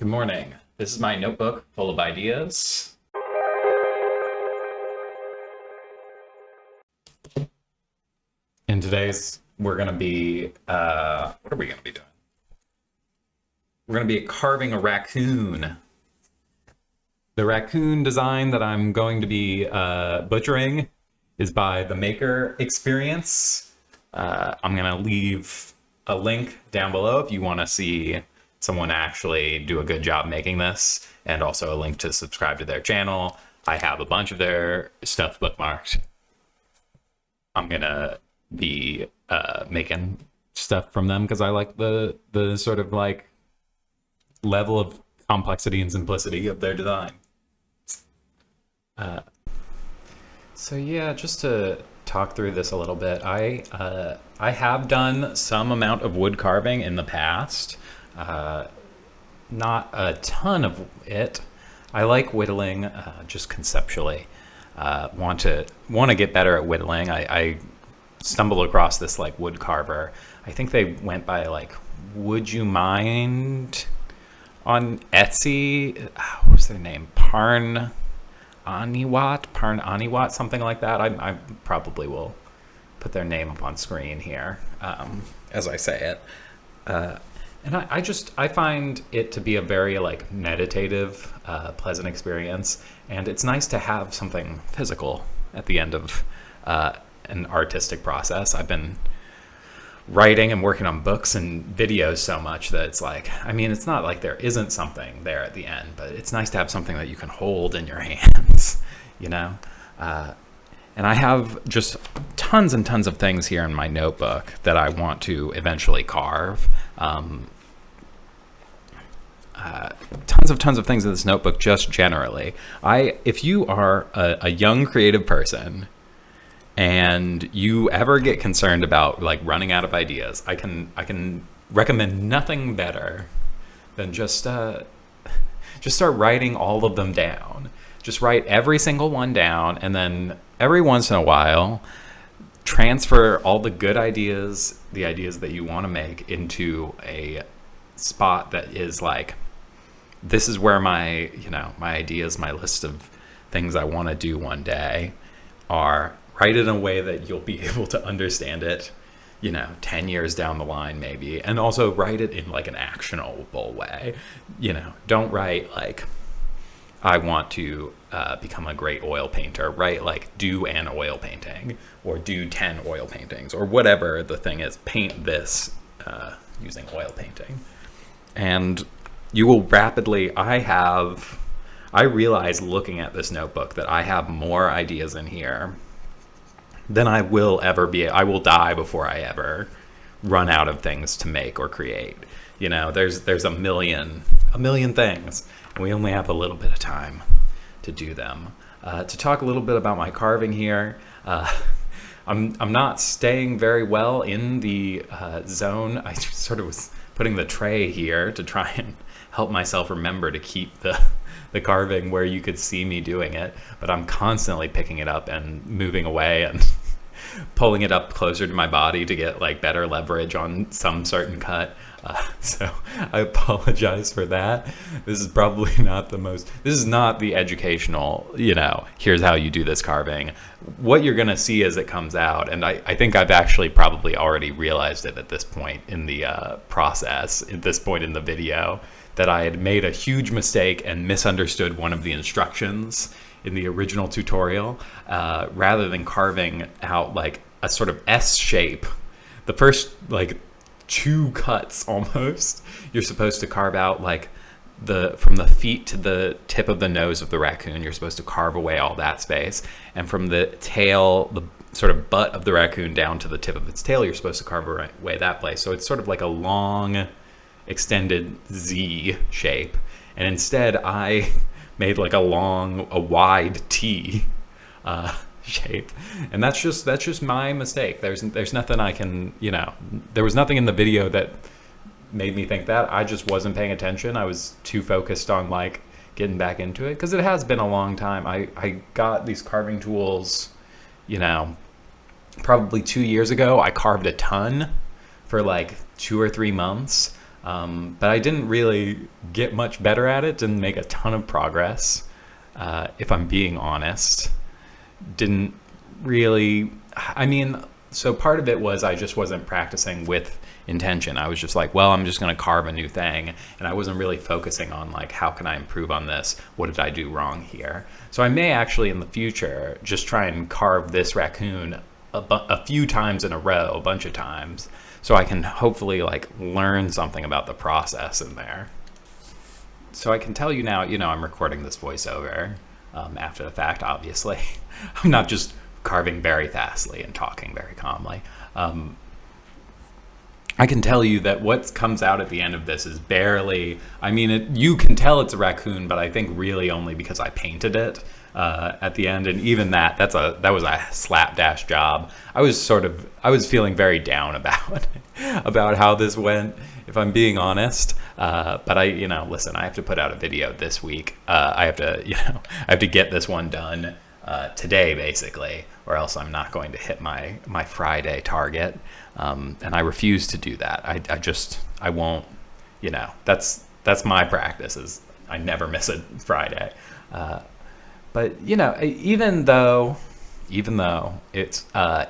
Good morning. This is my notebook full of ideas. In today's, we're going to be, what are we going to be doing? We're going to be carving a raccoon. The raccoon design that I'm going to be butchering is by the Maker Experience. I'm going to leave a link down below if you want to see someone actually do a good job making this, and also a link to subscribe to their channel. I have a bunch of their stuff bookmarked. I'm gonna be making stuff from them because I like the sort of like level of complexity and simplicity of their design. So yeah, just to talk through this a little bit, I have done some amount of wood carving in the past. Not a ton of it. I like whittling, just conceptually. Want to get better at whittling. I stumbled across this like wood carver. I think they went by like Would You Mind on Etsy. What was their name? Parn Aniwat, something like that. I probably will put their name up on screen here as I say it. And I find it to be a very like meditative, pleasant experience, and it's nice to have something physical at the end of an artistic process. I've been writing and working on books and videos so much that it's like, I mean, it's not like there isn't something there at the end, but it's nice to have something that you can hold in your hands, you know? And I have just tons and tons of things here in my notebook that I want to eventually carve. Tons of things in this notebook just generally. If you are a young creative person and you ever get concerned about like running out of ideas, I can recommend nothing better than just start writing all of them down. Just write every single one down, and then every once in a while transfer all the good ideas, the ideas that you want to make, into a spot that is like, this is where my ideas, my list of things I want to do one day are. Write it in a way that you'll be able to understand it, 10 years down the line maybe. And also write it in like an actionable way. Don't write like, I want to become a great oil painter. Write like, do an oil painting, or do 10 oil paintings, or whatever the thing is. Paint this using oil painting. And you will rapidly, I realize looking at this notebook that I have more ideas in here than I will ever be. I will die before I ever run out of things to make or create. There's a million things, and we only have a little bit of time to do them. To talk a little bit about my carving here, I'm not staying very well in the zone. I sort of was putting the tray here to try and help myself remember to keep the carving where you could see me doing it, but I'm constantly picking it up and moving away and pulling it up closer to my body to get like better leverage on some certain cut. So I apologize for that. This is probably not this is not the educational, here's how you do this carving. What you're gonna see as it comes out, and I think I've actually probably already realized it at this point in the process, at this point in the video, that I had made a huge mistake and misunderstood one of the instructions in the original tutorial. Rather than carving out like a sort of S shape, the first like 2 cuts almost, you're supposed to carve out like from the feet to the tip of the nose of the raccoon. You're supposed to carve away all that space, and from the tail, the sort of butt of the raccoon down to the tip of its tail, you're supposed to carve away that place. So it's sort of like a long extended Z shape, and instead I made like a wide T shape, and that's just my mistake. There's nothing I can, there was nothing in the video that made me think that. I just wasn't paying attention. I was too focused on like getting back into it, because it has been a long time. I got these carving tools, probably 2 years ago. I carved a ton for like 2 or 3 months. But I didn't really get much better at it, didn't make a ton of progress, if I'm being honest. Didn't really, I mean, so part of it was I just wasn't practicing with intention. I was just like, well, I'm just going to carve a new thing. And I wasn't really focusing on like, how can I improve on this? What did I do wrong here? So I may actually in the future just try and carve this raccoon a few times in a row, a bunch of times, so I can hopefully like learn something about the process in there. So I can tell you now, I'm recording this voiceover after the fact, obviously. I'm not just carving very fastly and talking very calmly. I can tell you that what comes out at the end of this is barely, you can tell it's a raccoon, but I think really only because I painted it at the end. And even that was a slapdash job. I was feeling very down about how this went, if I'm being honest. But listen, I have to put out a video this week. I have to get this one done today, basically, or else I'm not going to hit my Friday target. And I refuse to do that. I won't, that's my practice, is I never miss a Friday. But even though it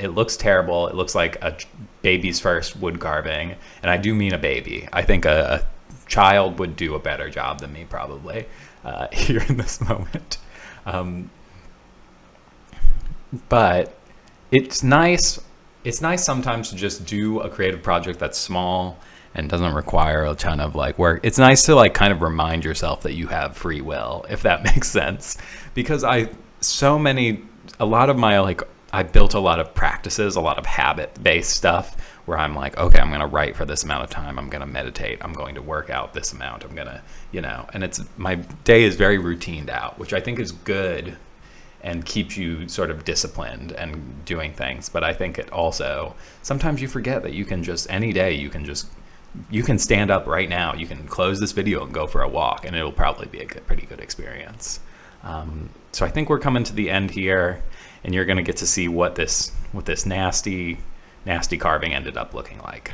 looks terrible, it looks like a baby's first wood carving, and I do mean a baby. I think a child would do a better job than me, probably, here in this moment. But it's nice sometimes to just do a creative project that's small and doesn't require a ton of like work. It's nice to like kind of remind yourself that you have free will, if that makes sense. Because I built a lot of practices, a lot of habit-based stuff where I'm like, okay, I'm going to write for this amount of time. I'm going to meditate. I'm going to work out this amount. I'm going to, and my day is very routined out, which I think is good and keeps you sort of disciplined and doing things. But I think it also, sometimes you forget that you can just, any day, you can stand up right now. You can close this video and go for a walk, and it'll probably be a pretty good experience. So I think we're coming to the end here, and you're going to get to see what this nasty carving ended up looking like.